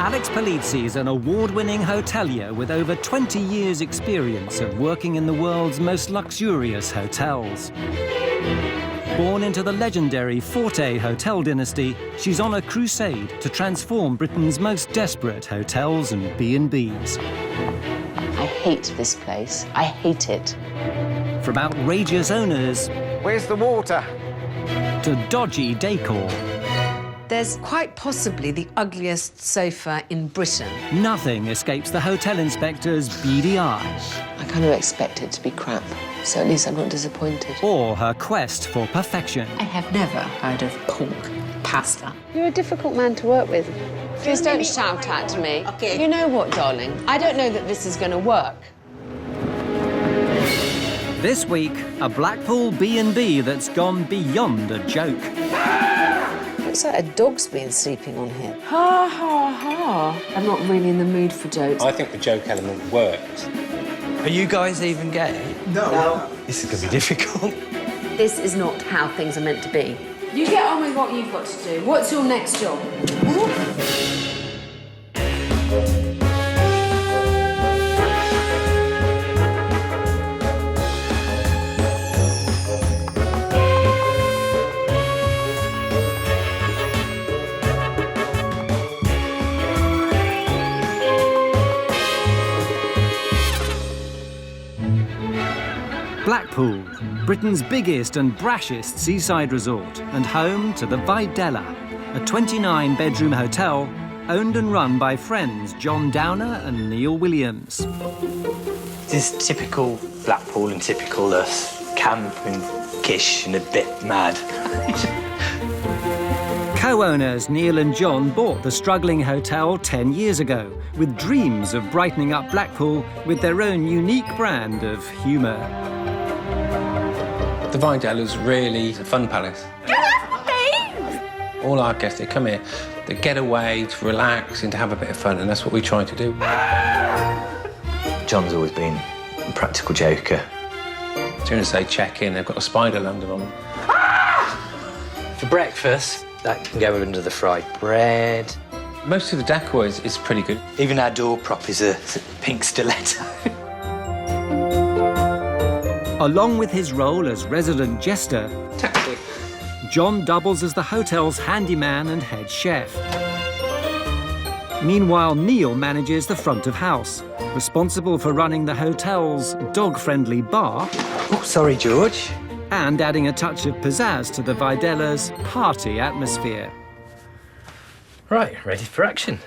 Alex Polizzi is an award-winning hotelier with over 20 years' experience of working in the world's most luxurious hotels. Born into the legendary Forte hotel dynasty, she's on a crusade to transform Britain's most desperate hotels and B&Bs. I hate this place. I hate it. From outrageous owners... Where's the water? ...to dodgy decor. There's quite possibly the ugliest sofa in Britain. Nothing escapes the hotel inspector's beady eyes. I kind of expect it to be crap, so at least I'm not disappointed. Or her quest for perfection. I have never heard of pork pasta. You're a difficult man to work with. Please don't shout at me. Okay. You know what, darling? I don't know that this is going to work. This week, a Blackpool B&B that's gone beyond a joke. Looks like a dog's been sleeping on here. Ha, ha, ha. I'm not really in the mood for jokes. I think the joke element worked. Are you guys even gay? No. This is going to be difficult. This is not how things are meant to be. You get on with what you've got to do. What's your next job? Blackpool, Britain's biggest and brashest seaside resort and home to the Vidella, a 29-bedroom hotel owned and run by friends John Downer and Neil Williams. This is typical Blackpool and typical us. Camp and kish and a bit mad. Co-owners Neil and John bought the struggling hotel 10 years ago with dreams of brightening up Blackpool with their own unique brand of humour. The Vidella's really a fun palace. All our guests, they come here, they get away, to relax and to have a bit of fun, and that's what we try to do. John's always been a practical joker. As soon as they check in, they've got a spider landed on them. For breakfast, that can go under the fried bread. Most of the decor is pretty good. Even our door prop is a pink stiletto. Along with his role as resident jester, Taxi. John doubles as the hotel's handyman and head chef. Meanwhile, Neil manages the front of house, responsible for running the hotel's dog-friendly bar Oh, sorry, George. and adding a touch of pizzazz to the Vidella's party atmosphere. Right, ready for action.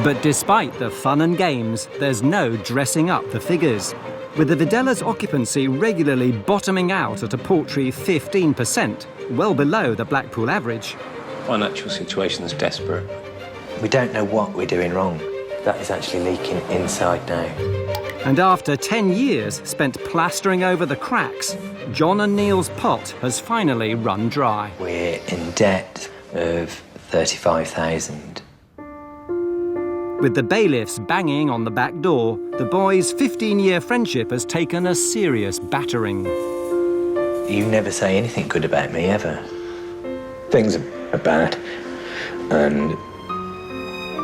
But despite the fun and games, there's no dressing up the figures, with the Vidella's occupancy regularly bottoming out at a paltry 15%, well below the Blackpool average. Financial situation's desperate. We don't know what we're doing wrong. That is actually leaking inside now. And after 10 years spent plastering over the cracks, John and Neil's pot has finally run dry. We're in debt of 35,000. With the bailiffs banging on the back door, the boys' 15-year friendship has taken a serious battering. You never say anything good about me, ever. Things are bad, and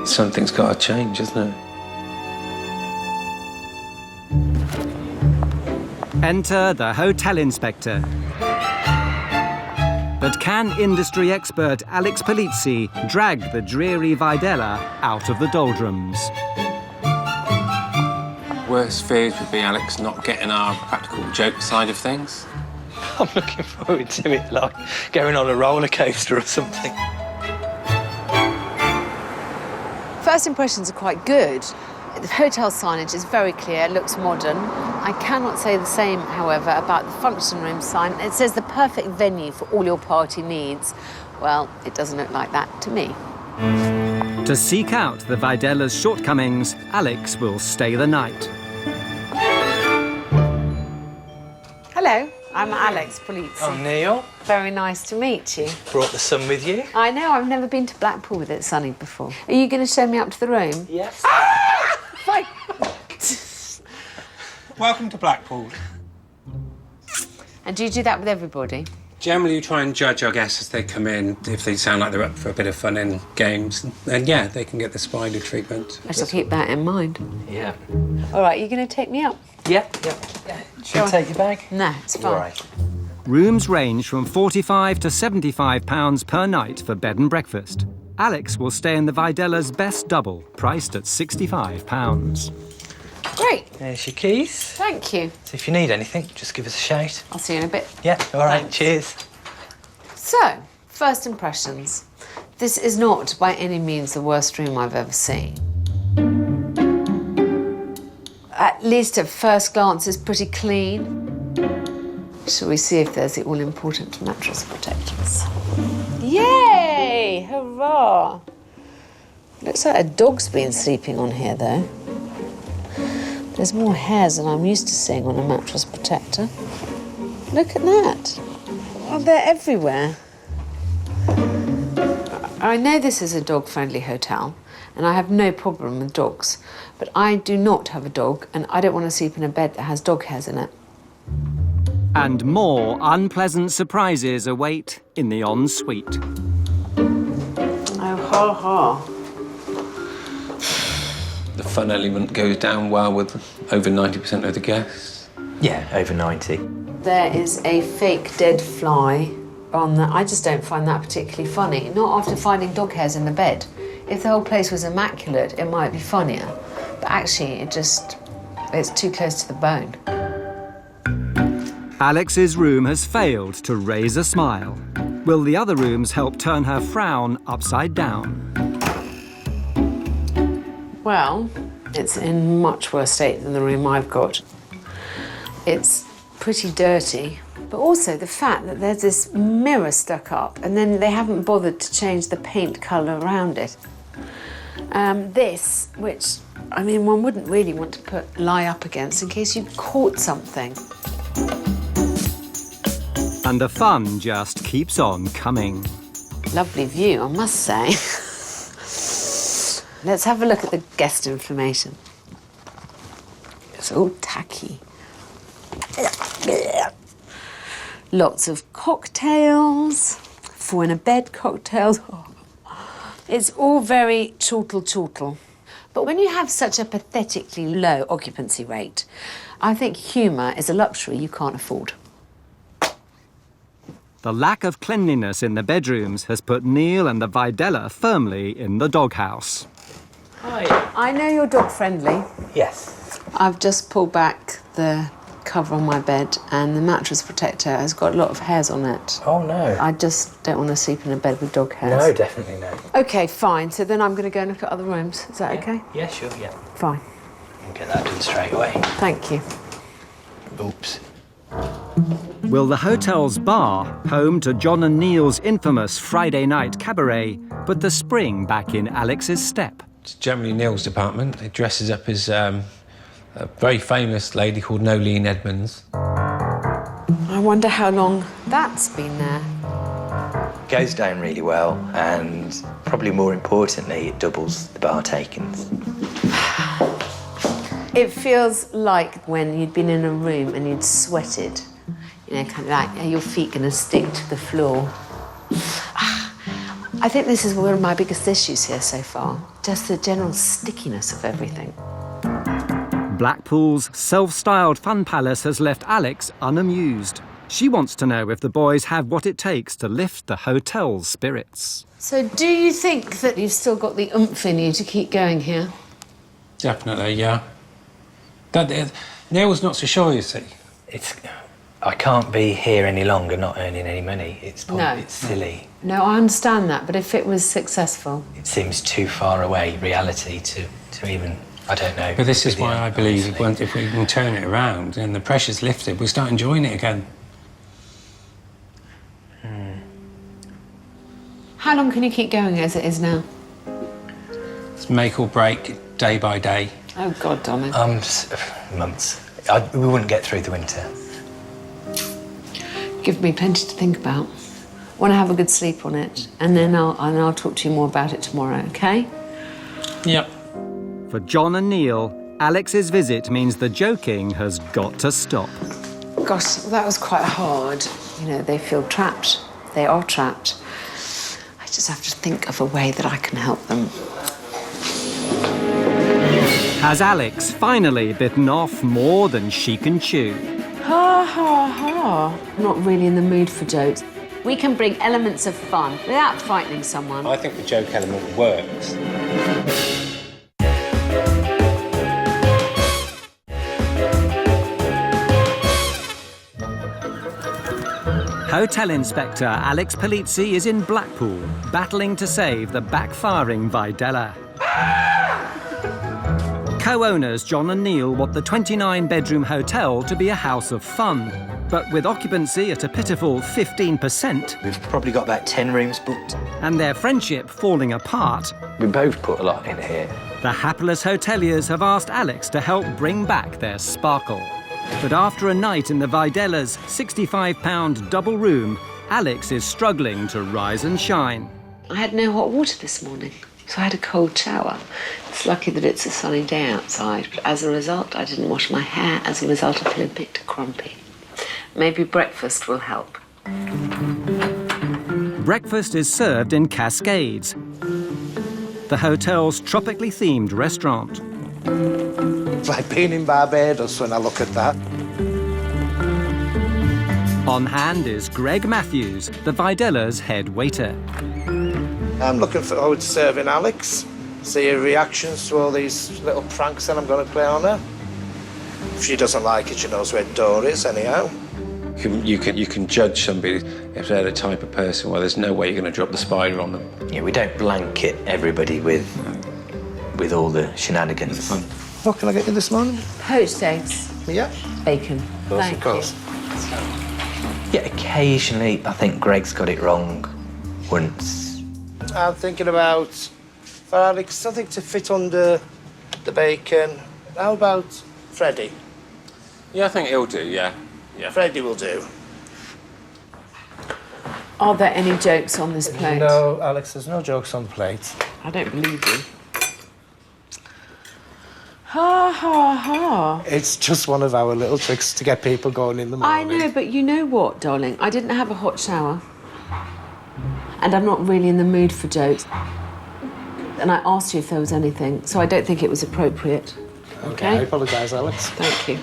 something's got to change, isn't it? Enter the hotel inspector. But can industry expert Alex Polizzi drag the dreary Vidella out of the doldrums? Worst fears would be Alex not getting our practical joke side of things. I'm looking forward to it, like going on a roller coaster or something. First impressions are quite good. The hotel signage is very clear, looks modern. I cannot say the same, however, about the function room sign. It says the perfect venue for all your party needs. Well, it doesn't look like that to me. To seek out the Vidella's shortcomings, Alex will stay the night. Hello, I'm Alex Polizzi. I'm Neil. Very nice to meet you. Brought the sun with you? I know, I've never been to Blackpool with it sunny before. Are you going to show me up to the room? Yes. Fine. Welcome to Blackpool. And do you do that with everybody? Generally, we try and judge our guests as they come in. If they sound like they're up for a bit of fun and games, then yeah, they can get the spider treatment. I shall keep that in mind. Yeah. All right, you're going to take me up? Yeah. Should we take your bag? No, it's fine. All right. Rooms range from £45 to £75 per night for bed and breakfast. Alex will stay in the Vidella's best double, priced at £65. Great, There's your keys. thank you. So if you need anything, just give us a shout. I'll see you in a bit. Yeah, all right, Thanks. cheers. So, first impressions. This is not by any means the worst room I've ever seen. At least at first glance, it's pretty clean. Shall we see if there's the all-important mattress protectors? Yay! Hurrah! Looks like a dog's been sleeping on here, though. There's more hairs than I'm used to seeing on a mattress protector. Look at that. Oh, they're everywhere. I know this is a dog-friendly hotel, and I have no problem with dogs, but I do not have a dog, and I don't want to sleep in a bed that has dog hairs in it. And more unpleasant surprises await in the ensuite. Oh, ha ha. The fun element goes down well with over 90% of the guests. Yeah, over 90. There is a fake dead fly on that. I just don't find that particularly funny. Not after finding dog hairs in the bed. If the whole place was immaculate, it might be funnier. But actually, it's too close to the bone. Alex's room has failed to raise a smile. Will the other rooms help turn her frown upside down? Well, it's in much worse state than the room I've got. It's pretty dirty, but also the fact that there's this mirror stuck up and then they haven't bothered to change the paint colour around it. This, which, I mean, one wouldn't really want to lie up against in case you caught something. And the fun just keeps on coming. Lovely view, I must say. Let's have a look at the guest information. It's all tacky. Lots of cocktails, 4-in-a-bed cocktails. It's all very chortle. But when you have such a pathetically low occupancy rate, I think humour is a luxury you can't afford. The lack of cleanliness in the bedrooms has put Neil and the Vidella firmly in the doghouse. Hi. I know you're dog friendly. Yes. I've just pulled back the cover on my bed and the mattress protector has got a lot of hairs on it. Oh, no. I just don't want to sleep in a bed with dog hairs. No, definitely no. OK, fine. So then I'm going to go and look at other rooms. Is that OK? Yeah, sure, yeah. Fine. We'll get that done straight away. Thank you. Oops. Will the hotel's bar, home to John and Neil's infamous Friday night cabaret, put the spring back in Alex's step? It's generally Neil's department. It dresses up as a very famous lady called Nolene Edmonds. I wonder how long that's been there. Goes down really well, and probably more importantly, it doubles the bar takings. It feels like when you'd been in a room and you'd sweated. You know, kind of like, are your feet going to stick to the floor? I think this is one of my biggest issues here so far. Just the general stickiness of everything. Blackpool's self-styled fun palace has left Alex unamused. She wants to know if the boys have what it takes to lift the hotel's spirits. So do you think that you've still got the oomph in you to keep going here? Definitely, yeah. Neil's not so sure, you see. I can't be here any longer not earning any money. It's silly. No, I understand that, but if it was successful... It seems too far away, reality, to even, I don't know. But this is why I believe honestly. if we can turn it around and the pressure's lifted, we'll start enjoying it again. How long can you keep going as it is now? It's make or break, day by day. Oh, God, Dominic. Months. We wouldn't get through the winter. Give me plenty to think about. I want to have a good sleep on it, and then I'll talk to you more about it tomorrow, OK? Yep. For John and Neil, Alex's visit means the joking has got to stop. Gosh, that was quite hard. You know, they feel trapped. They are trapped. I just have to think of a way that I can help them. Has Alex finally bitten off more than she can chew? Ha ha ha. I'm not really in the mood for jokes. We can bring elements of fun without frightening someone. I think the joke element works. Hotel Inspector Alex Polizzi is in Blackpool, battling to save the backfiring Vidella. Co-owners John and Neil want the 29-bedroom hotel to be a house of fun, but with occupancy at a pitiful 15%, We've probably got about 10 rooms booked. and their friendship falling apart, We both put a lot in here. the hapless hoteliers have asked Alex to help bring back their sparkle. But after a night in the Vidella's £65 double room, Alex is struggling to rise and shine. I had no hot water this morning, so I had a cold shower. It's lucky that it's a sunny day outside, but as a result, I didn't wash my hair. As a result, I feel a bit grumpy. Maybe breakfast will help. Breakfast is served in Cascades, the hotel's tropically themed restaurant. It's like being in Barbados when I look at that. On hand is Greg Matthews, the Vidella's head waiter. I'm looking forward to serving Alex, see her reactions to all these little pranks that I'm going to play on her. If she doesn't like it, she knows where the door is, anyhow. You can judge somebody if they're the type of person where there's no way you're going to drop the spider on them. Yeah, we don't blanket everybody with all the shenanigans. What can I get you this morning? Poached eggs, Yeah, bacon. of course. Yeah, occasionally I think Greg's got it wrong once. I'm thinking about, for Alex, something to fit under the bacon. How about Freddie? Yeah, I think it'll do, yeah. Freddie will do. Are there any jokes on this plate? No, Alex, there's no jokes on the plate. I don't believe you. Ha ha ha. It's just one of our little tricks to get people going in the I morning. know, but you know what, darling? I didn't have a hot shower. And I'm not really in the mood for jokes. And I asked you if there was anything, so I don't think it was appropriate. I Okay? apologise, Alex. Thank you.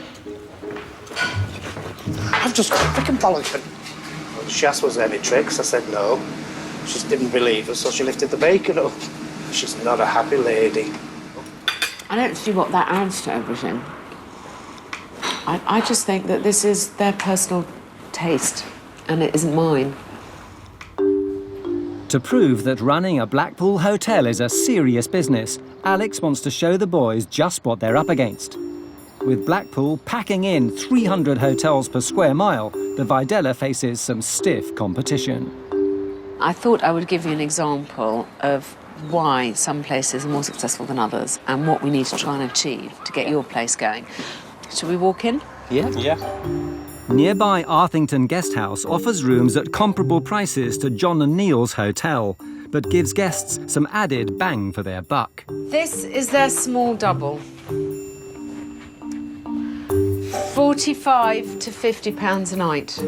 I've just got a freaking apology. She asked was there any tricks. I said no. She just didn't believe us, so she lifted the bacon up. She's not a happy lady. I don't see what that adds to everything. I just think that this is their personal taste, and it isn't mine. To prove that running a Blackpool hotel is a serious business, Alex wants to show the boys just what they're up against. With Blackpool packing in 300 hotels per square mile, the Vidella faces some stiff competition. I thought I would give you an example of why some places are more successful than others and what we need to try and achieve to get your place going. Shall we walk in? Yeah? Yeah. Nearby Arthington Guesthouse offers rooms at comparable prices to John and Neil's hotel, but gives guests some added bang for their buck. This is their small double. £45 to £50 a night.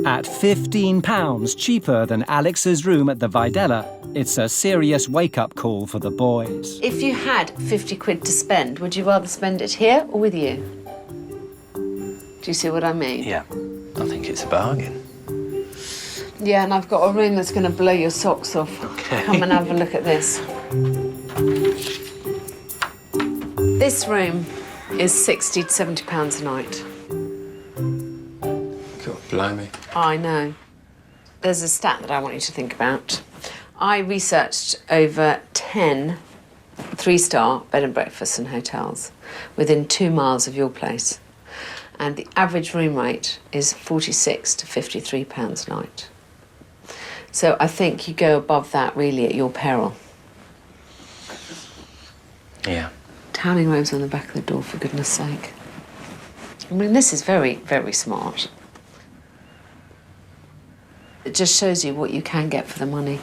At £15 cheaper than Alex's room at the Vidella, it's a serious wake-up call for the boys. If you had 50 quid to spend, would you rather spend it here or with you? Do you see what I mean? Yeah, I think it's a bargain. Yeah, and I've got a room that's going to blow your socks off. Okay. Come and have a look at this. This room is £60 to £70 a night. God, blimey. I know. There's a stat that I want you to think about. I researched over 10 three-star bed and breakfasts and hotels within 2 miles of your place. And the average room rate is £46 to £53 a night. So I think you go above that really at your peril. Yeah. Tanning robes on the back of the door, for goodness sake. I mean, this is very, very smart. It just shows you what you can get for the money.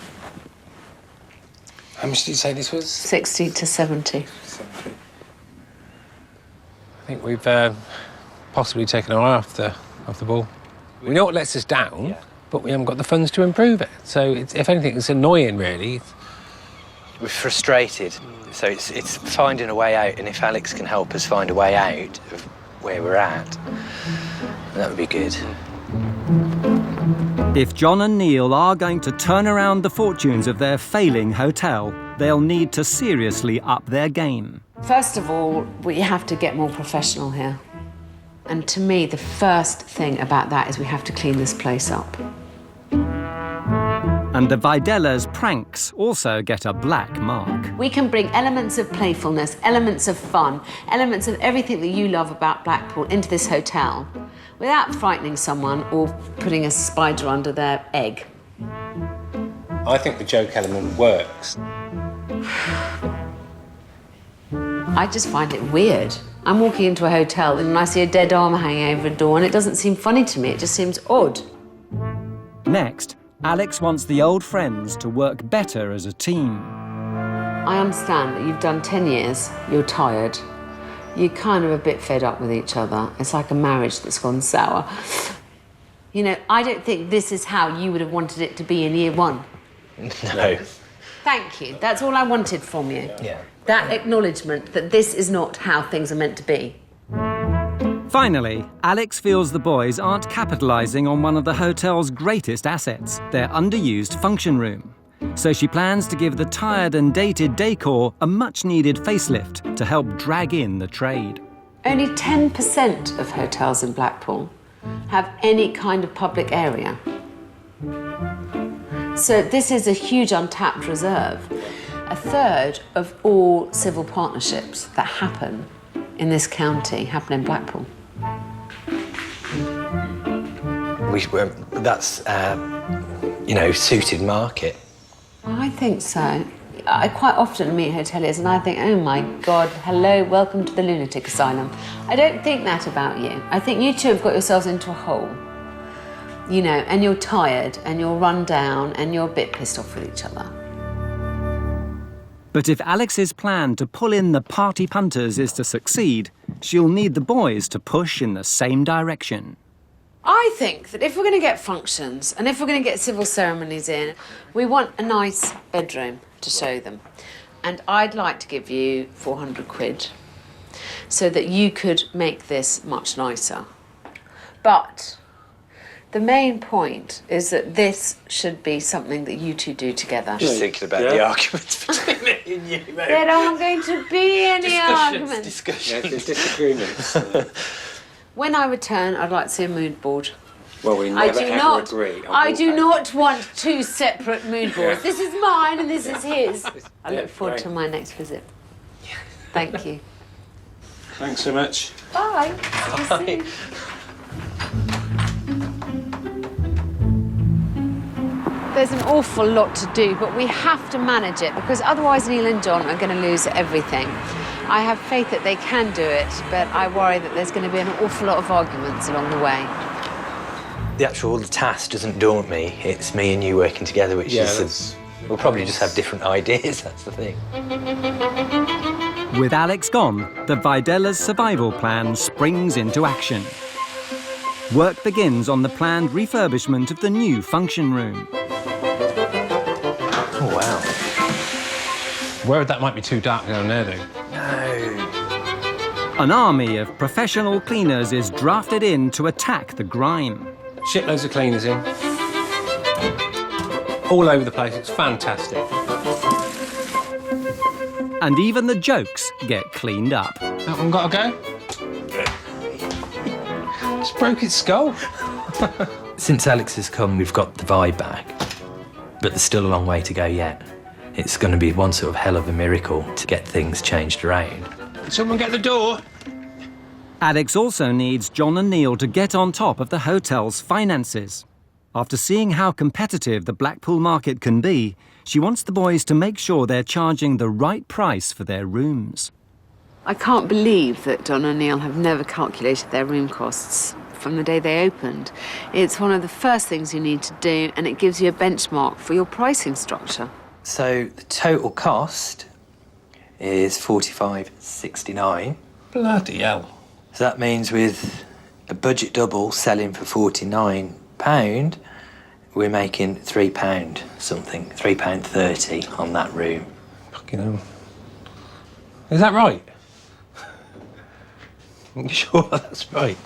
How much did you say this was? 60 to 70. I think we've possibly taken our eye off the ball. We know what lets us down, but we haven't got the funds to improve it. So, if anything, it's annoying, really. We're frustrated, so it's finding a way out, and if Alex can help us find a way out of where we're at, that would be good. If John and Neil are going to turn around the fortunes of their failing hotel, they'll need to seriously up their game. First of all, we have to get more professional here. And to me, the first thing about that is we have to clean this place up. And the Vidella's pranks also get a black mark. We can bring elements of playfulness, elements of fun, elements of everything that you love about Blackpool into this hotel without frightening someone or putting a spider under their egg. I think the joke element works. I just find it weird. I'm walking into a hotel and I see a dead arm hanging over a door and it doesn't seem funny to me, it just seems odd. Next, Alex wants the old friends to work better as a team. I understand that you've done 10 years, you're tired, you're kind of a bit fed up with each other. It's like a marriage that's gone sour. You know, I don't think this is how you would have wanted it to be in year one. No. Thank you. That's all I wanted from you. Yeah. That acknowledgement that this is not how things are meant to be. Finally, Alex feels the boys aren't capitalising on one of the hotel's greatest assets, their underused function room. So she plans to give the tired and dated decor a much-needed facelift to help drag in the trade. Only 10% of hotels in Blackpool have any kind of public area. So this is a huge untapped reserve. A third of all civil partnerships that happen in this county happen in Blackpool. That's, suited market. I think so. I quite often meet hoteliers and I think, oh my God, hello, welcome to the lunatic asylum. I don't think that about you. I think you two have got yourselves into a hole, and you're tired and you're run down and you're a bit pissed off with each other. But if Alex's plan to pull in the party punters is to succeed, she'll need the boys to push in the same direction. I think that if we're going to get functions and if we're going to get civil ceremonies in, we want a nice bedroom to show them. And I'd like to give you 400 quid so that you could make this much nicer. But the main point is that this should be something that you two do together. Just thinking about the arguments between me and you, mate. There aren't going to be any arguments. Discussions. There's disagreements. When I return, I'd like to see a mood board. Well, we never ever agree. I do not want two separate mood boards. This is mine and this is his. I look forward to my next visit. Thank you. Thanks so much. Bye. See you soon. There's an awful lot to do, but we have to manage it because otherwise Neil and John are going to lose everything. I have faith that they can do it, but I worry that there's going to be an awful lot of arguments along the way. The task doesn't daunt me. It's me and you working together, which we'll probably just have different ideas, that's the thing. With Alex gone, the Vidella's survival plan springs into action. Work begins on the planned refurbishment of the new function room. Oh, wow. Worried that might be too dark down there, though. No. An army of professional cleaners is drafted in to attack the grime. Shitloads of cleaners in. All over the place, it's fantastic. And even the jokes get cleaned up. That one got a go? Just broke its skull. Since Alex has come, we've got the vibe back. But there's still a long way to go yet. It's going to be one sort of hell of a miracle to get things changed around. Can someone get the door? Alex also needs John and Neil to get on top of the hotel's finances. After seeing how competitive the Blackpool market can be, she wants the boys to make sure they're charging the right price for their rooms. I can't believe that John and Neil have never calculated their room costs from the day they opened. It's one of the first things you need to do, and it gives you a benchmark for your pricing structure. So the total cost is £45.69. Bloody hell. So that means with a budget double selling for £49, we're making £3 something, £3.30 on that room. Fucking hell. Is that right? Are you sure that's right?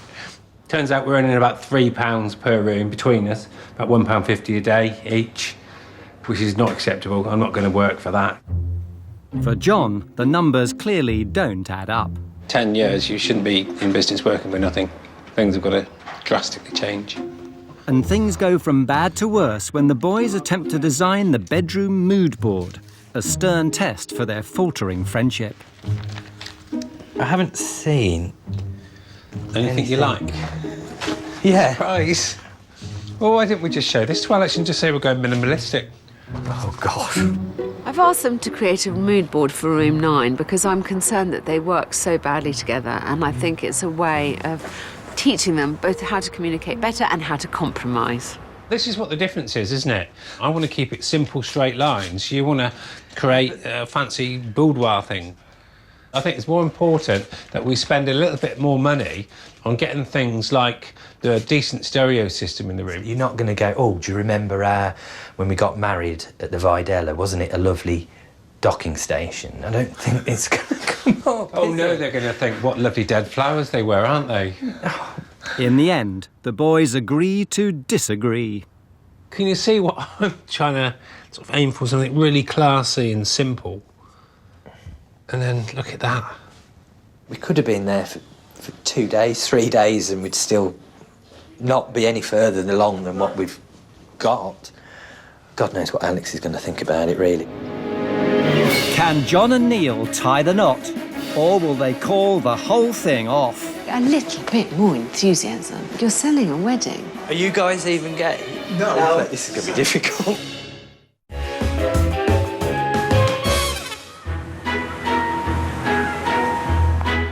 Turns out we're earning about £3 per room between us, about £1.50 a day each, which is not acceptable. I'm not going to work for that. For John, the numbers clearly don't add up. 10 years, you shouldn't be in business working for nothing. Things have got to drastically change. And things go from bad to worse when the boys attempt to design the bedroom mood board, a stern test for their faltering friendship. I haven't seen Anything you like? Yeah. Surprise. Well, why didn't we just show this to Alex and just say we're going minimalistic? Oh, God. I've asked them to create a mood board for room 9 because I'm concerned that they work so badly together, and I think it's a way of teaching them both how to communicate better and how to compromise. This is what the difference is, isn't it? I want to keep it simple, straight lines. You want to create a fancy boudoir thing. I think it's more important that we spend a little bit more money on getting things like the decent stereo system in the room. You're not going to go, oh, do you remember when we got married at the Vidella? Wasn't it a lovely docking station? I don't think it's going to come up. Oh, no, they're going to think what lovely dead flowers they were, aren't they? In the end, the boys agree to disagree. Can you see what I'm trying to sort of aim for? Something really classy and simple. And then look at that. We could have been there for 2 days, 3 days, and we'd still not be any further along than what we've got. God knows what Alex is going to think about it, really. Can John and Neil tie the knot, or will they call the whole thing off? A little bit more enthusiasm. You're selling a wedding. Are you guys even gay? No. This is going to be difficult.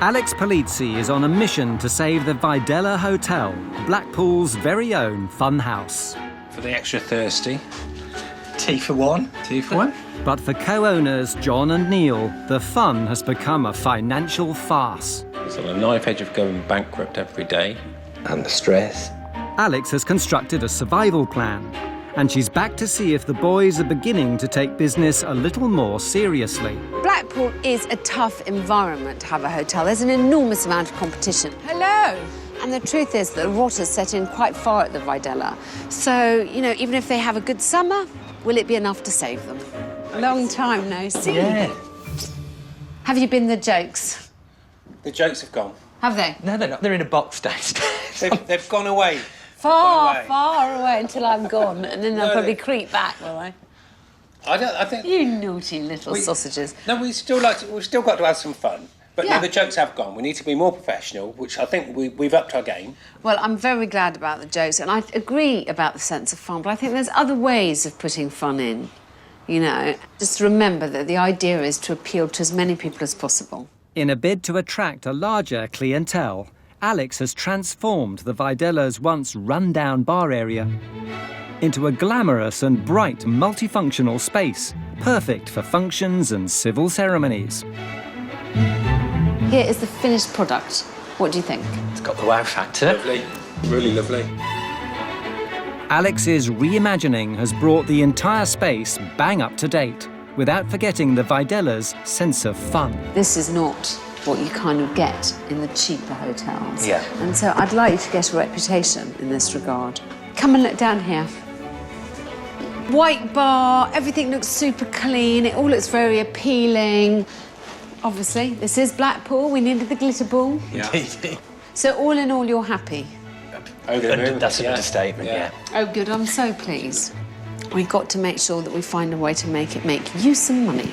Alex Polizzi is on a mission to save the Vidella Hotel, Blackpool's very own fun house. For the extra thirsty. Tea for one. Tea for one. But for co-owners John and Neil, the fun has become a financial farce. It's on a knife edge of going bankrupt every day. And the stress. Alex has constructed a survival plan, and she's back to see if the boys are beginning to take business a little more seriously. Blackpool is a tough environment to have a hotel. There's an enormous amount of competition. Hello! And the truth is that the rot has set in quite far at the Vidella. So, you know, even if they have a good summer, will it be enough to save them? Long time no see. Yeah. Have you been the jokes? The jokes have gone. Have they? No, they're not. They're in a box downstairs. They've gone away. Far, far away until I'm gone, and then they'll probably creep back, will they? I think. You naughty little sausages. No, we've still got to have some fun. But Yeah. no, the jokes have gone. We need to be more professional, which I think we've upped our game. Well, I'm very glad about the jokes, and I agree about the sense of fun, but I think there's other ways of putting fun in, you know. Just remember that the idea is to appeal to as many people as possible. In a bid to attract a larger clientele, Alex has transformed the Vidella's once run-down bar area into a glamorous and bright multifunctional space, perfect for functions and civil ceremonies. Here is the finished product. What do you think? It's got the wow factor. Lovely, really lovely. Alex's reimagining has brought the entire space bang up to date, without forgetting the Vidella's sense of fun. This is not what you kind of get in the cheaper hotels. Yeah. And so I'd like you to get a reputation in this regard. Come and look down here. White bar, everything looks super clean, it all looks very appealing. Obviously, this is Blackpool, we needed the glitter ball. Yeah. So all in all, you're happy? That's an understatement, yeah. Oh, good, I'm so pleased. We've got to make sure that we find a way to make you some money.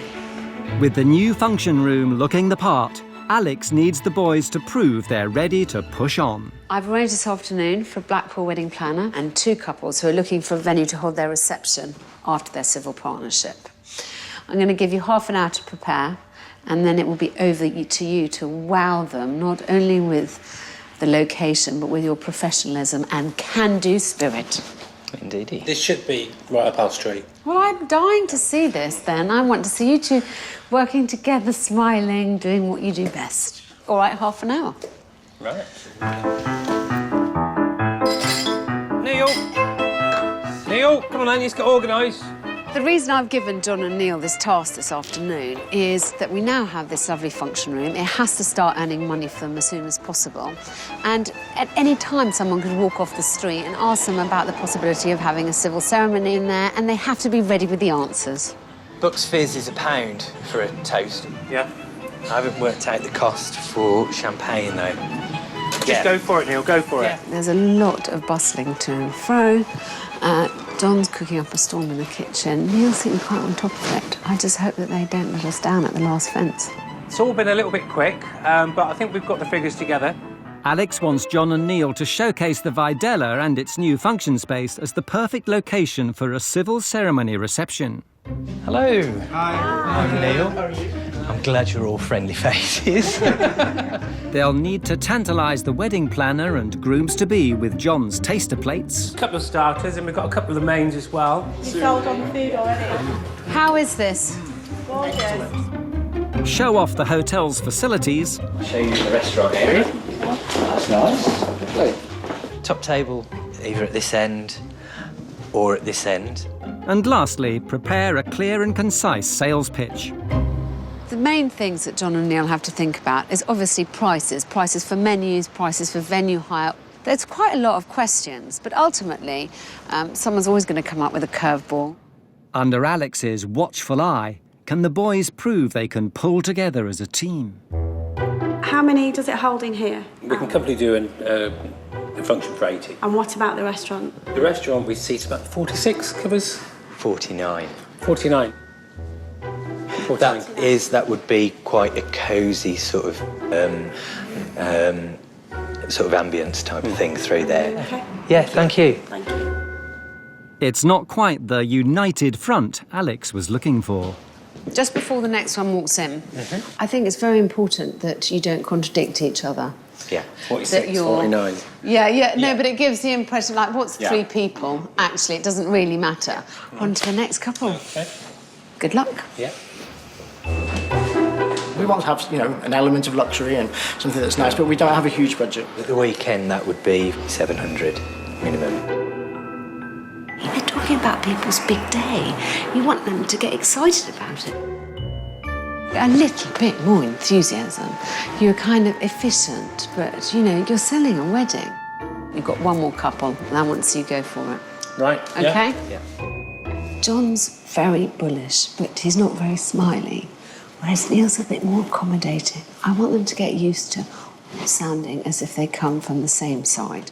With the new function room looking the part, Alex needs the boys to prove they're ready to push on. I've arranged this afternoon for a Blackpool wedding planner and 2 couples who are looking for a venue to hold their reception after their civil partnership. I'm going to give you half an hour to prepare, and then it will be over to you to wow them, not only with the location, but with your professionalism and can-do spirit. Indeed. This should be right up our street. Well, I'm dying to see this, then. I want to see you two working together, smiling, doing what you do best. All right, half an hour. Right. Neil. Neil, come on then, let's get organised. The reason I've given John and Neil this task this afternoon is that we now have this lovely function room. It has to start earning money for them as soon as possible. And at any time, someone could walk off the street and ask them about the possibility of having a civil ceremony in there, and they have to be ready with the answers. Bucks Fizz is £1 for a toast. Yeah. I haven't worked out the cost for champagne, though. Just go for it, Neil, go for it. There's a lot of bustling to and fro. John's cooking up a storm in the kitchen. Neil's sitting quite on top of it. I just hope that they don't let us down at the last fence. It's all been a little bit quick, but I think we've got the figures together. Alex wants John and Neil to showcase the Vidella and its new function space as the perfect location for a civil ceremony reception. Hello. Hi. I'm Neil. I'm glad you're all friendly faces. They'll need to tantalise the wedding planner and grooms-to-be with John's taster plates. A couple of starters, and we've got a couple of the mains as well. You sold on the food already? How is this? Gorgeous. Show off the hotel's facilities. I'll show you the restaurant area. That's nice. Lovely. Top table, either at this end or at this end. And lastly, prepare a clear and concise sales pitch. The main things that John and Neil have to think about is obviously prices. Prices for menus, prices for venue hire. There's quite a lot of questions, but ultimately, someone's always going to come up with a curveball. Under Alex's watchful eye, can the boys prove they can pull together as a team? How many does it hold in here? We can comfortably do a function for 80. And what about the restaurant? The restaurant, we seat about 46 covers. 49. 49. That would be quite a cosy sort of ambience type of thing through there. Okay. Yeah, thank you. Thank you. It's not quite the united front Alex was looking for. Just before the next one walks in, I think it's very important that you don't contradict each other. Yeah. 46, 49. No, but it gives the impression, like, what's three people? Actually, it doesn't really matter. On to the next couple. Okay. Good luck. Yeah. We want to have, an element of luxury and something that's nice, but we don't have a huge budget. At the weekend, that would be 700 minimum. They're talking about people's big day. You want them to get excited about it. A little bit more enthusiasm. You're kind of efficient, but, you're selling a wedding. You've got one more couple, and I want to see you go for it. Right. OK? Yeah. John's very bullish, but he's not very smiley, whereas Neil's a bit more accommodating. I want them to get used to sounding as if they come from the same side.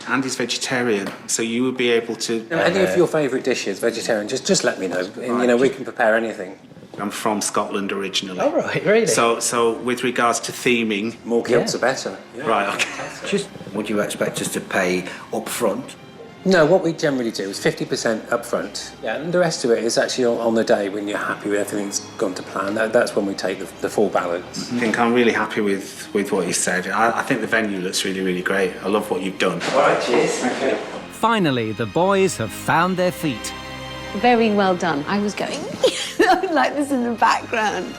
Andy's vegetarian, so you would be able to... Any of your favourite dishes, vegetarian, just let me know. And, we can prepare anything. I'm from Scotland originally. Oh, right, really? So with regards to theming... More kilts are better. Yeah. Right, OK. Would you expect us to pay up front? No, what we generally do is 50% up front. Yeah, and the rest of it is actually on the day when you're happy with everything's gone to plan. That's when we take the full balance. I think I'm really happy with what you said. I think the venue looks really, really great. I love what you've done. All right, cheers. Okay. Finally, the boys have found their feet. Very well done. I was going like this in the background.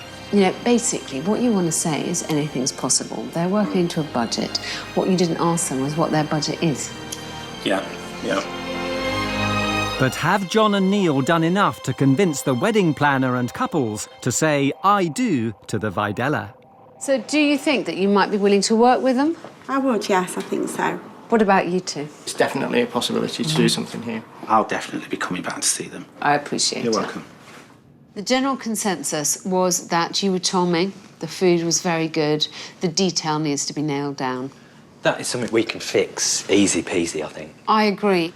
Basically, what you want to say is anything's possible. They're working to a budget. What you didn't ask them was what their budget is. Yeah. But have John and Neil done enough to convince the wedding planner and couples to say I do to the Vidella? So do you think that you might be willing to work with them? I would, yes, I think so. What about you two? It's definitely a possibility to do something here. I'll definitely be coming back to see them. I appreciate it. You're welcome. The general consensus was that you were charming, the food was very good, the detail needs to be nailed down. That is something we can fix easy peasy, I think. I agree.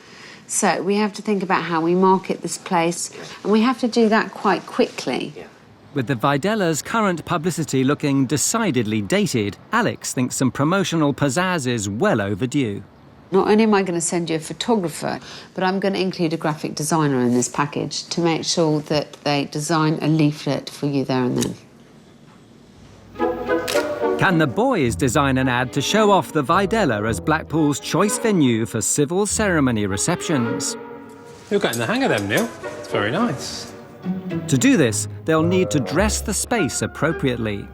So we have to think about how we market this place, and we have to do that quite quickly. Yeah. With the Vidella's current publicity looking decidedly dated, Alex thinks some promotional pizzazz is well overdue. Not only am I going to send you a photographer, but I'm going to include a graphic designer in this package to make sure that they design a leaflet for you there and then. Can the boys design an ad to show off the Vidella as Blackpool's choice venue for civil ceremony receptions? You're getting the hang of them, Neil. It's very nice. To do this, they'll need to dress the space appropriately.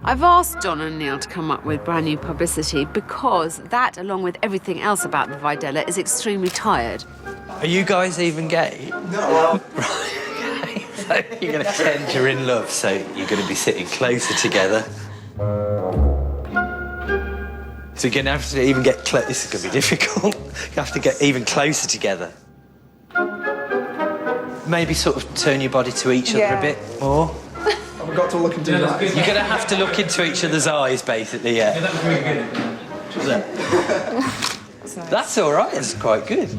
I've asked John and Neil to come up with brand new publicity because that, along with everything else about the Vidella, is extremely tired. Are you guys even gay? No. Right, okay. So you're going to pretend you're in love, so you're going to be sitting closer together. So you're going to have to even get close. This is going to be difficult. You have to get even closer together. Maybe sort of turn your body to each other a bit more. We've got to look into that. You're going to have to look into each other's eyes, basically, yeah. That was really good. That's all right, it's quite good.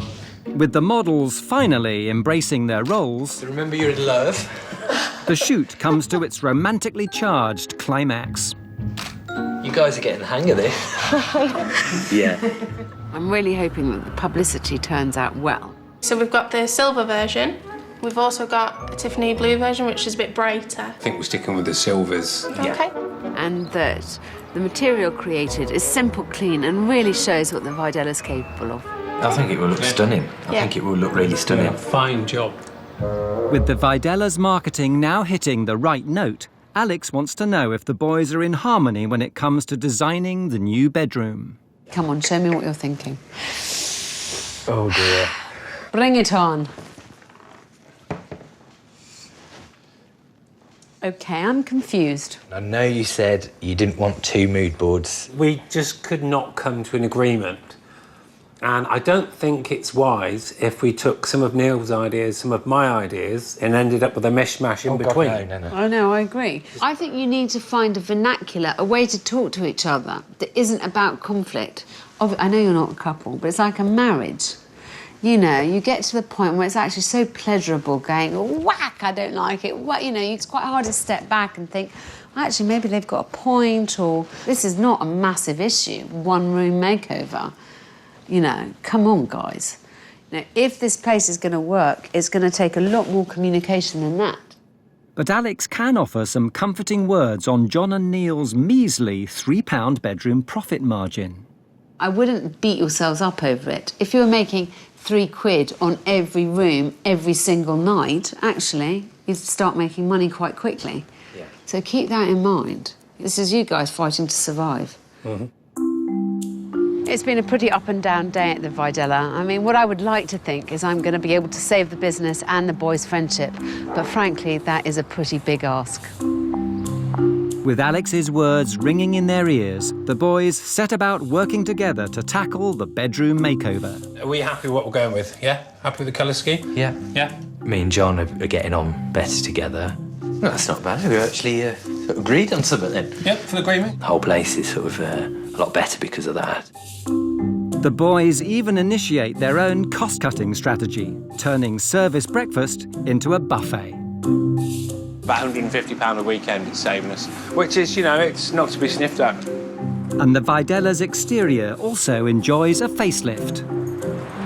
With the models finally embracing their roles, So remember you're in love. the shoot comes to its romantically charged climax. You guys are getting the hang of this. Yeah. I'm really hoping that the publicity turns out well. So we've got the silver version. We've also got a Tiffany blue version, which is a bit brighter. I think we're sticking with the silvers. Okay. And that the material created is simple, clean, and really shows what the Vidella's capable of. I think it will look stunning. I think it will look really stunning. Fine job. With the Vidella's marketing now hitting the right note, Alex wants to know if the boys are in harmony when it comes to designing the new bedroom. Come on, show me what you're thinking. Oh, dear. Bring it on. OK, I'm confused. I know you said you didn't want 2 mood boards. We just could not come to an agreement. And I don't think it's wise if we took some of Neil's ideas, some of my ideas, and ended up with a mishmash in between. God, no. I know, I agree. I think you need to find a vernacular, a way to talk to each other that isn't about conflict. I know you're not a couple, but it's like a marriage. You know, you get to the point where it's actually so pleasurable going, whack, I don't like it. You know, it's quite hard to step back and think, well, actually, maybe they've got a point, or this is not a massive issue, one-room makeover. You know, come on, guys. You know, if this place is going to work, it's going to take a lot more communication than that. But Alex can offer some comforting words on John and Neil's measly £3 bedroom profit margin. I wouldn't beat yourselves up over it. If you were making £3 on every room every single night, actually, you'd start making money quite quickly. Yeah. So keep that in mind. This is you guys fighting to survive. Mm-hmm. It's been a pretty up and down day at the Vidella. I mean, what I would like to think is I'm going to be able to save the business and the boys' friendship. But frankly, that is a pretty big ask. With Alex's words ringing in their ears, the boys set about working together to tackle the bedroom makeover. Are we happy with what we're going with? Yeah? Happy with the colour scheme? Yeah. Yeah? Me and John are getting on better together. No, that's not bad. We actually sort of agreed on something then. Yep, full agreement. The whole place is sort of a lot better because of that. The boys even initiate their own cost-cutting strategy, turning service breakfast into a buffet. About £150 a weekend it's saving us, which is, you know, it's not to be sniffed at. And the Vidella's exterior also enjoys a facelift.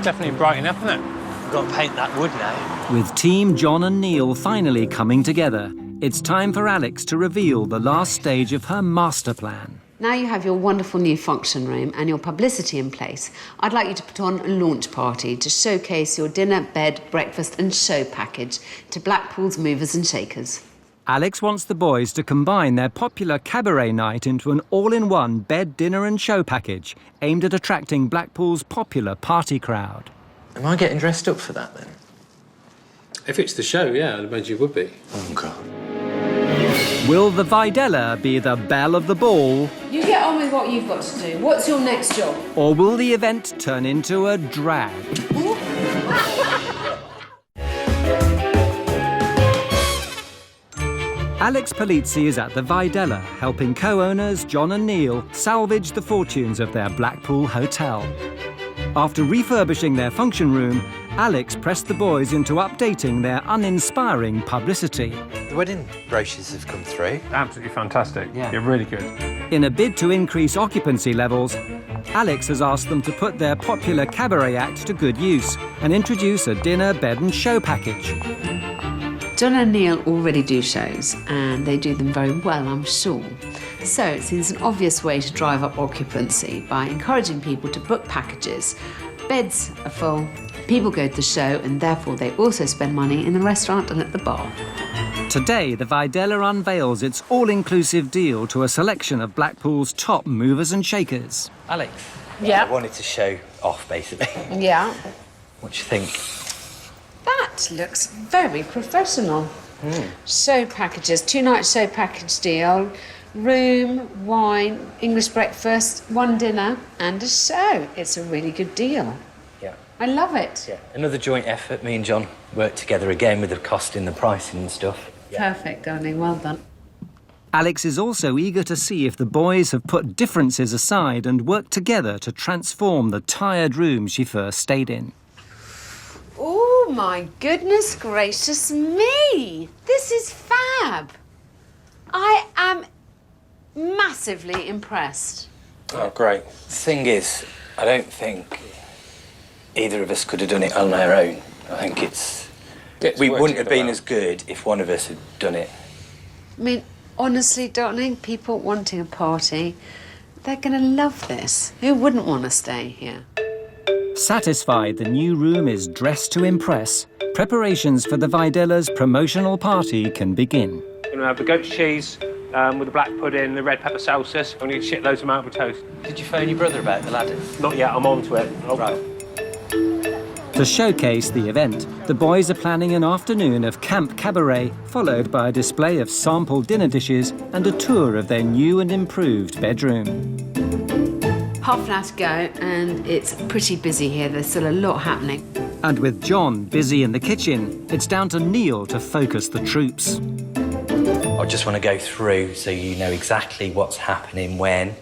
Definitely brighten up, isn't it? We've got to paint that wood now. With Team John and Neil finally coming together, it's time for Alex to reveal the last stage of her master plan. Now you have your wonderful new function room and your publicity in place, I'd like you to put on a launch party to showcase your dinner, bed, breakfast and show package to Blackpool's movers and shakers. Alex wants the boys to combine their popular cabaret night into an all-in-one bed, dinner and show package aimed at attracting Blackpool's popular party crowd. Am I getting dressed up for that then? If it's the show, yeah, I'd imagine you would be. Oh, God. Will the Vidella be the belle of the ball, You get on with what you've got to do. What's your next job? or will the event turn into a drag? Alex Polizzi is at the Vidella, helping co-owners John and Neil salvage the fortunes of their Blackpool hotel. After refurbishing their function room, Alex pressed the boys into updating their uninspiring publicity. The wedding brochures have come through. Absolutely fantastic. Yeah. You're really good. In a bid to increase occupancy levels, Alex has asked them to put their popular cabaret act to good use and introduce a dinner, bed and show package. John and Neil already do shows, and they do them very well, I'm sure. So it seems an obvious way to drive up occupancy by encouraging people to book packages. Beds are full, people go to the show, and therefore they also spend money in the restaurant and at the bar. Today, the Vidella unveils its all-inclusive deal to a selection of Blackpool's top movers and shakers. Alex. Yeah. I wanted to show off, basically. Yeah. What do you think? That looks very professional. Show packages, 2-night show package deal, room, wine, English breakfast, 1 dinner and a show. It's a really good deal. Yeah. I love it. Yeah. Another joint effort. Me and John worked together again with the costing, the pricing and stuff. Yeah. Perfect, darling. Well done. Alex is also eager to see if the boys have put differences aside and worked together to transform the tired room she first stayed in. Oh, my goodness gracious me! This is fab. I am massively impressed. Oh, great. The thing is, I don't think either of us could have done it on our own. I think we wouldn't have been as good if one of us had done it. I mean, honestly, darling, people wanting a party, they're going to love this. Who wouldn't want to stay here? Satisfied the new room is dressed to impress, preparations for the Vidella's promotional party can begin. We're going to have the goat cheese with the black pudding, the red pepper salsas. I need shitloads of maple toast. Did you phone your brother about the ladders? Not yet, I'm on to it. Oh. Right. To showcase the event, the boys are planning an afternoon of camp cabaret, followed by a display of sample dinner dishes and a tour of their new and improved bedroom. Half an hour to go, and it's pretty busy here. There's still a lot happening. And with John busy in the kitchen, it's down to Neil to focus the troops. I just want to go through so you know exactly what's happening when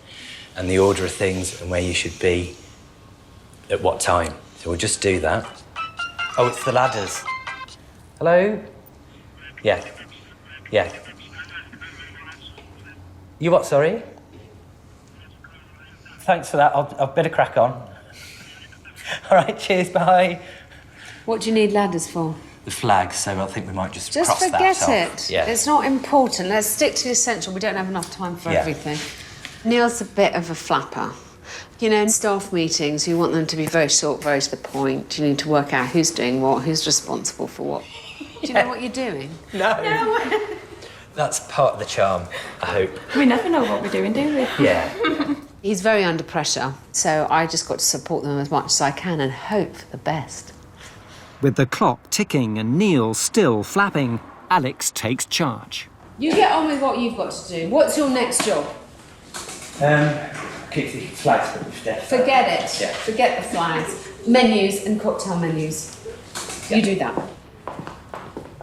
and the order of things and where you should be at what time. So we'll just do that. Oh, it's the ladders. Hello? Yeah. Yeah. You what, sorry? Thanks for that. I'll better crack on. All right, cheers, bye. What do you need ladders for? The flags, so I think we might just Just cross forget that off. it. Yeah. It's not important. Let's stick to the essential. We don't have enough time for Yeah. everything. Neil's a bit of a flapper. You know, in staff meetings, you want them to be very short, very to the point. You need to work out who's doing what, who's responsible for what. Do you know what you're doing? No. That's part of the charm, I hope. We never know what we're doing, do we? Yeah. He's very under pressure, so I just got to support them as much as I can and hope for the best. With the clock ticking and Neil still flapping, Alex takes charge. You get on with what you've got to do. What's your next job? Keep the flags for the death. Forget it. Yeah. Forget the flags. Menus and cocktail menus. You do that.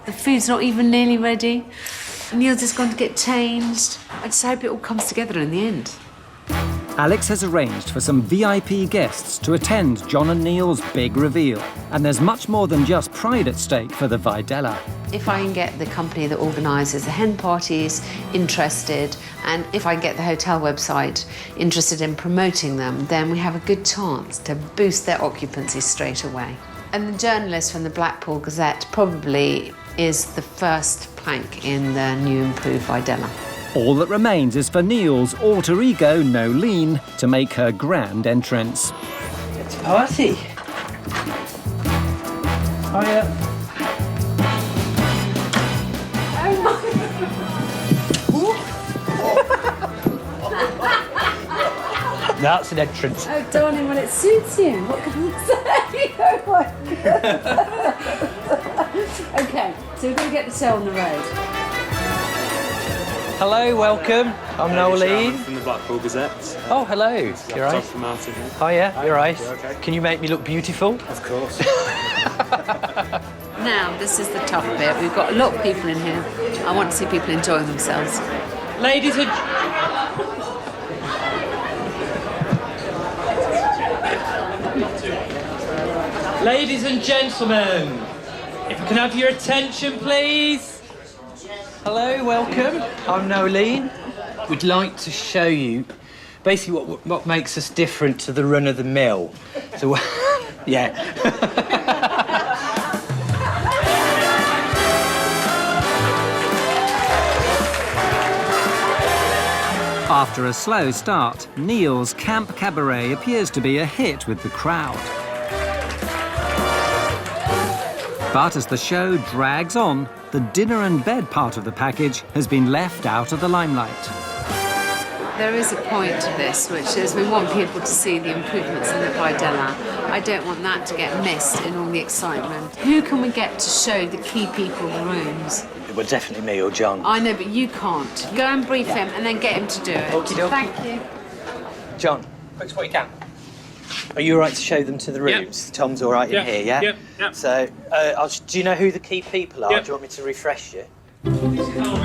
The food's not even nearly ready. Neil's just gone to get changed. I just hope it all comes together in the end. Alex has arranged for some VIP guests to attend John and Neil's big reveal. And there's much more than just pride at stake for the Vidella. If I can get the company that organises the hen parties interested, and if I can get the hotel website interested in promoting them, then we have a good chance to boost their occupancy straight away. And the journalist from the Blackpool Gazette probably is the first plank in the new improved Vidella. All that remains is for Neil's alter ego, Nolene, to make her grand entrance. It's a party. Hiya. That's an entrance. Oh, darling, well, it suits you. What can I say? Oh, my God. OK, so we're going to get the show on the road. Hello, welcome. I'm Nolene. From the Blackpool Gazette. Oh, hello. You're right. From Martin. Hiya, you're right. Okay. Can you make me look beautiful? Of course. Now, this is the tough bit. We've got a lot of people in here. I want to see people enjoying themselves. Ladies and... Ladies and gentlemen, if I can have your attention, please. Hello, welcome. I'm Nolene. We'd like to show you basically what makes us different to the run-of-the-mill. So, yeah. After a slow start, Neil's Camp Cabaret appears to be a hit with the crowd. But as the show drags on, the dinner and bed part of the package has been left out of the limelight. There is a point to this, which is we want people to see the improvements in the Vidella. I don't want that to get missed in all the excitement. Who can we get to show the key people the rooms? Well, definitely me or John. I know, but you can't. Go and brief him and then get him to do it. Okie dokie. Thank you. John, quick as what you can. Are you all right to show them to the rooms? Yep. Tom's all right in here, yeah? Yep. So, do you know who the key people are? Do you want me to refresh you?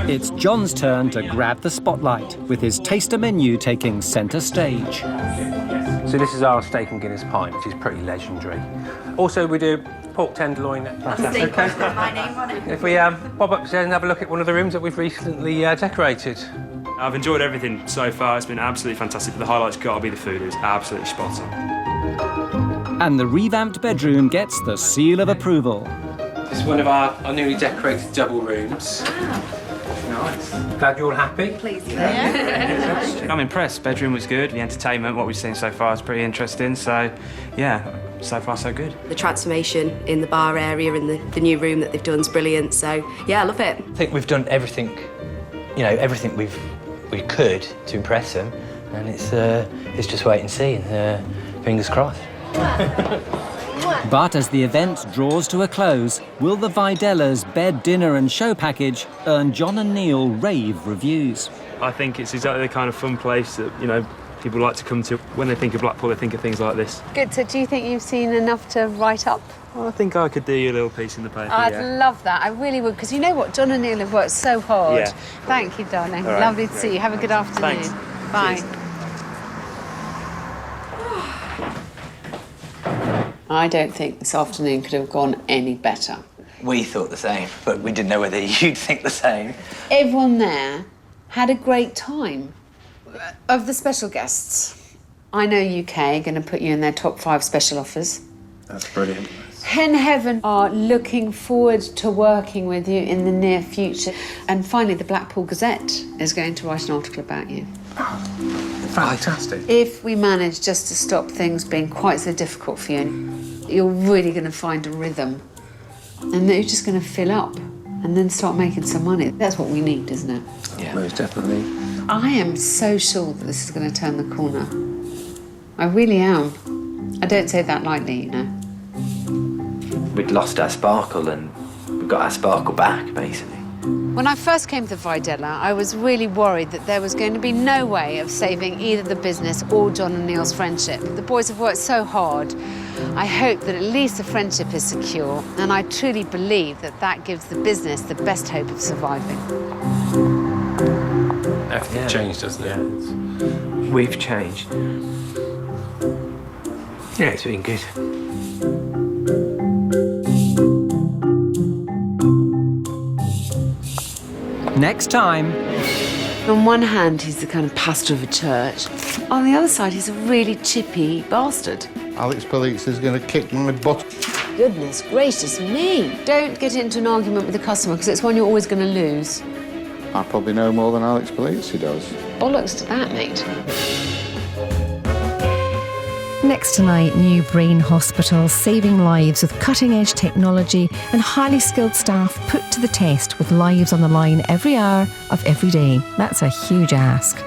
It's John's turn to grab the spotlight, with his taster menu taking centre stage. So this is our steak and Guinness pie, which is pretty legendary. Also, we do pork tenderloin. That's okay. My name on it. If we bob upstairs and have a look at one of the rooms that we've recently decorated. I've enjoyed everything so far. It's been absolutely fantastic. But the highlight's got to be the food. It was absolutely spot on. And the revamped bedroom gets the seal of approval. This is one of our newly decorated double rooms. Nice. Glad you're all happy? Please. I'm impressed. Bedroom was good. The entertainment, what we've seen so far, is pretty interesting. So, yeah, so far so good. The transformation in the bar area and the new room that they've done is brilliant. So, yeah, I love it. I think we've done everything, everything we could to impress them, and it's just wait and see, and fingers crossed. But as the event draws to a close, will the Vidella's bed, dinner and show package earn John and Neil rave reviews? I think it's exactly the kind of fun place that, people like to come to. When they think of Blackpool, they think of things like this. Good. So do you think you've seen enough to write up? Well, I think I could do you a little piece in the paper, I'd love that. I really would, because you know what? John and Neil have worked so hard. Yeah. Thank you, darling. All right, Lovely to great. see you. Have a good afternoon. Thanks. Bye. Cheers. I don't think this afternoon could have gone any better. We thought the same, but we didn't know whether you'd think the same. Everyone there had a great time. Of the special guests, I know UK are going to put you in their top 5 special offers. That's brilliant. Hen Heaven are looking forward to working with you in the near future. And finally, the Blackpool Gazette is going to write an article about you. Fantastic. If we manage just to stop things being quite so difficult for you, you're really going to find a rhythm. And then you're just going to fill up and then start making some money. That's what we need, isn't it? Yeah, most definitely. I am so sure that this is going to turn the corner. I really am. I don't say that lightly, We'd lost our sparkle and we've got our sparkle back, basically. When I first came to Vidella, I was really worried that there was going to be no way of saving either the business or John and Neil's friendship. The boys have worked so hard. I hope that at least the friendship is secure, and I truly believe that that gives the business the best hope of surviving. Everything changed, doesn't it? We've changed. Yeah, it's been good. Next time... On one hand, he's the kind of pastor of a church. On the other side, he's a really chippy bastard. Alex Police is going to kick my butt. Goodness gracious me. Don't get into an argument with a customer, because it's one you're always going to lose. I probably know more than Alex Police does. Bollocks to that, mate. Next tonight, new brain hospitals saving lives with cutting-edge technology and highly skilled staff put to the test with lives on the line every hour of every day. That's a huge ask.